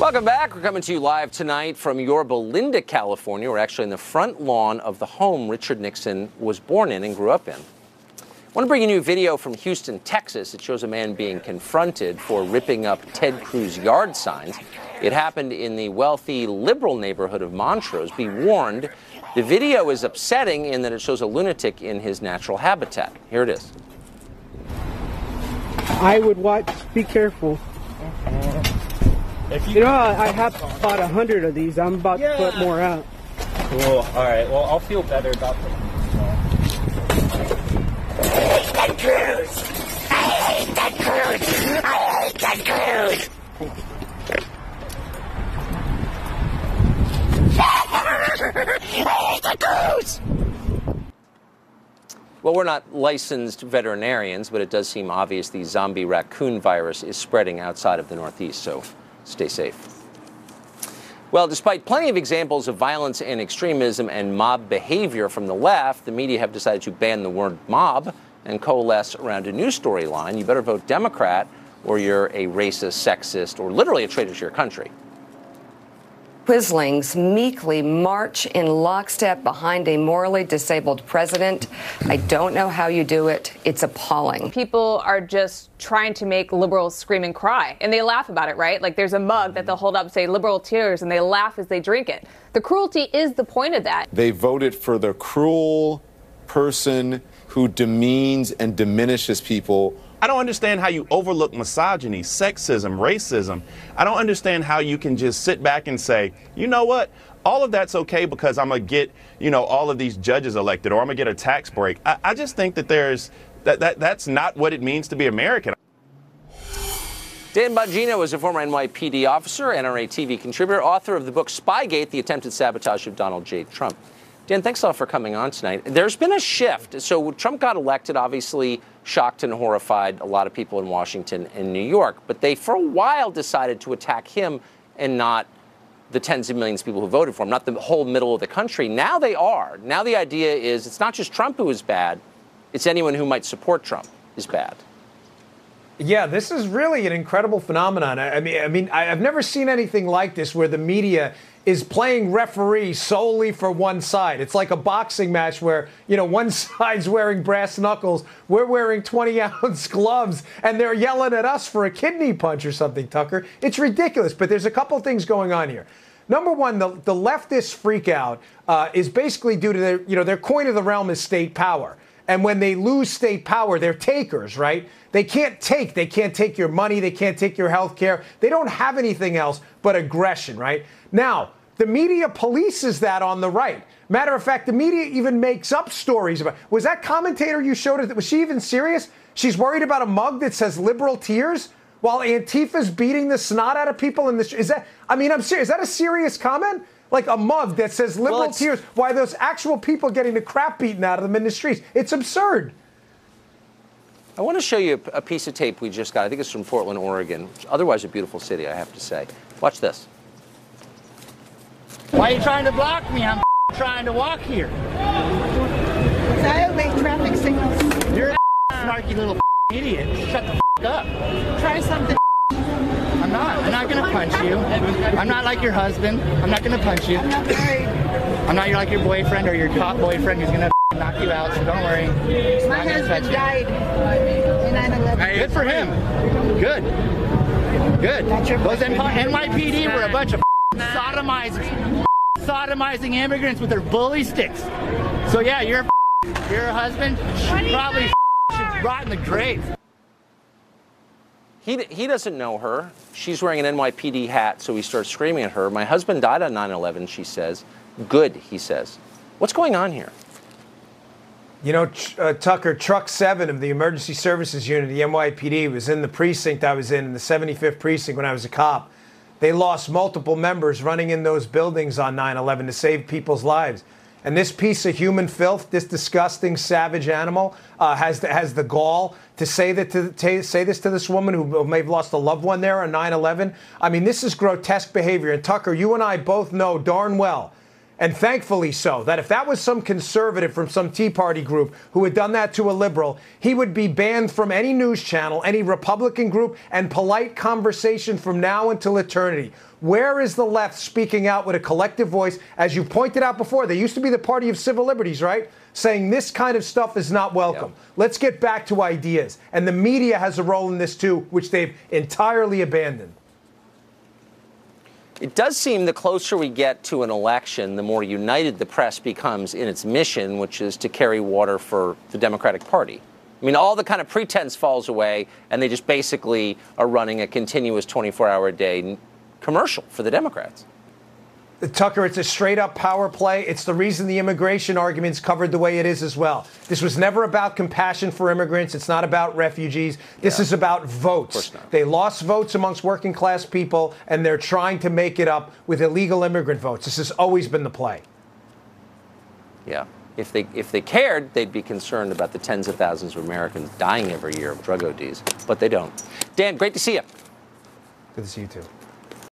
Welcome back. We're coming to you live tonight from Yorba Linda, California. We're actually in the front lawn of the home Richard Nixon was born in and grew up in. I want to bring you a new video from Houston, Texas. It shows a man being confronted for ripping up Ted Cruz yard signs. It happened in the wealthy liberal neighborhood of Montrose. Be warned, the video is upsetting in that it shows a lunatic in his natural habitat. Here it is. I would watch. Be careful. You know, I have bought 100 of these. I'm about to put more out. Cool. All right. Well, I'll feel better about this. I hate Ted Cruz. I hate Ted Cruz. I hate Ted Cruz. I hate Ted Cruz. Well, we're not licensed veterinarians, but it does seem obvious the Zombie Raccoon Virus is spreading outside of the Northeast, so stay safe. Well, despite plenty of examples of violence and extremism and mob behavior from the left, the media have decided to ban the word mob and coalesce around a new storyline. You better vote Democrat or you're a racist, sexist, or literally a traitor to your country. Quislings meekly march in lockstep behind a morally disabled president. I don't know how you do it. It's appalling. People are just trying to make liberals scream and cry, and they laugh about it, right? Like there's a mug that they'll hold up, say liberal tears, and they laugh as they drink it. The cruelty is the point of that. They voted for the cruel person who demeans and diminishes people. I don't understand how you overlook misogyny, sexism, racism. I don't understand how you can just sit back and say, you know what, all of that's okay because I'm going to get, all of these judges elected or I'm going to get a tax break. I just think that that's not what it means to be American. Dan Bongino is a former NYPD officer, NRA TV contributor, author of the book Spygate, The Attempted Sabotage of Donald J. Trump. Dan, thanks a lot for coming on tonight. There's been a shift. So Trump got elected, obviously shocked and horrified a lot of people in Washington and New York. But they, for a while, decided to attack him and not the tens of millions of people who voted for him, not the whole middle of the country. Now they are. Now the idea is it's not just Trump who is bad. It's anyone who might support Trump is bad. Yeah, this is really an incredible phenomenon. I mean, I've never seen anything like this where the media is playing referee solely for one side. It's like a boxing match where, one side's wearing brass knuckles, we're wearing 20-ounce gloves, and they're yelling at us for a kidney punch or something, Tucker. It's ridiculous, but there's a couple things going on here. Number one, the leftist freak out is basically due to their coin of the realm is state power. And when they lose state power, they're takers, right? They can't take your money. They can't take your health care. They don't have anything else but aggression, right? Now, the media polices that on the right. Matter of fact, the media even makes up stories about, was that commentator you showed us, was she even serious? She's worried about a mug that says liberal tears while Antifa's beating the snot out of people in the, I'm serious. Is that a serious comment? Like a mug that says liberal tears, why there's actual people getting the crap beaten out of them in the streets. It's absurd. I want to show you a piece of tape we just got. I think it's from Portland, Oregon. Otherwise a beautiful city, I have to say. Watch this. Why are you trying to block me? I'm trying to walk here. I obey traffic signals. You're a snarky little idiot. Shut the up. Try something. I'm not going to punch you. I'm not like your husband. I'm not going to punch you. I'm not married. I'm not like your boyfriend or your cop boyfriend who's going to knock you out, so don't worry. My husband died in 9/11. Good for him. Good. Those NYPD were a bunch of sodomizing immigrants with their bully sticks. So yeah, your husband probably should rot in the grave. He doesn't know her. She's wearing an NYPD hat, so he starts screaming at her. My husband died on 9/11, she says. Good, he says. What's going on here? Tucker, Truck 7 of the Emergency Services Unit, the NYPD, was in the precinct I was in the 75th precinct when I was a cop. They lost multiple members running in those buildings on 9/11 to save people's lives. And this piece of human filth, this disgusting, savage animal, has the gall to say this to this woman who may have lost a loved one there on 9/11. I mean, this is grotesque behavior. And Tucker, you and I both know darn well And thankfully so, that if that was some conservative from some Tea Party group who had done that to a liberal, he would be banned from any news channel, any Republican group, and polite conversation from now until eternity. Where is the left speaking out with a collective voice? As you pointed out before, they used to be the party of civil liberties, right? Saying this kind of stuff is not welcome. Yeah. Let's get back to ideas. And the media has a role in this too, which they've entirely abandoned. It does seem the closer we get to an election, the more united the press becomes in its mission, which is to carry water for the Democratic Party. I mean, all the kind of pretense falls away, and they just basically are running a continuous 24-hour-a-day commercial for the Democrats. Tucker, it's a straight-up power play. It's the reason the immigration argument's covered the way it is as well. This was never about compassion for immigrants. It's not about refugees. This is about votes. They lost votes amongst working-class people, and they're trying to make it up with illegal immigrant votes. This has always been the play. Yeah. If they cared, they'd be concerned about the tens of thousands of Americans dying every year of drug ODs, but they don't. Dan, great to see you. Good to see you, too.